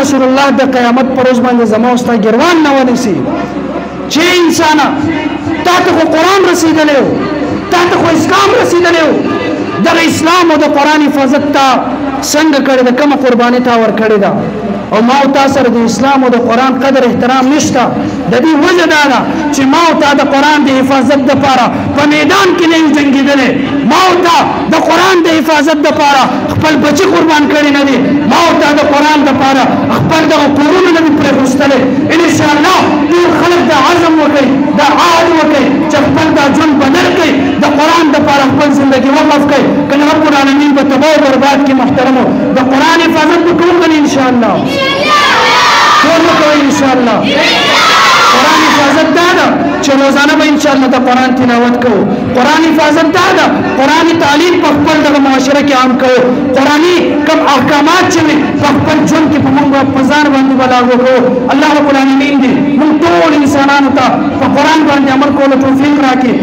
رسول الله د قیامت پر ورځ باندې زما او ستا ګروان نه ونیسي چې انسانا تا ته خو قرآن رسېدلی و تا ته خو اسلام رسېدلی و دغه اسلام او د قرآن حفاظت تا څنګه کړې ده کومه قرباني تا ورکړې ده او ما او تا سره د اسلام او د قرآن قدر احترام نشته د دې وجه دا ده چې ما او تا د قرآن د حفاظت دپاره په میدان کې نه یو جنګېدلی ما او تا د قرآن د حفاظت دپاره خپل بچي قربان کړي نه دي ما او تا د قرآن دپاره خپل دغه کورونه نه دي پرېښوستلی انشاءالله ټول خلک دا عزم وکړي دا عهد وکړي چې خپل دا ژوند بدل کړي د قرآن دپاره خپل زندګي وقف کړي که نه رب العالمین به تباه و برباد کړي محترمو د قرآن حفاظت به ټول کړي انشاءالله ټول وکوئ انشاءالله قرآن حفاظت دا ده چې روزانه به انشاءالله د قرآن تلاوت کوو قرآن حفاظت دا ده قرآن تعلیم په خپل دغه معاشره کې عام کوو قرآني کوم احکامات چې وي په خپل ژوند کې په موږ په ځان باندې به لاګو کوو الله رب العالمین دې موږ ټول انسانانو ته په قرآن باندې عمل کولو توفیق راکړي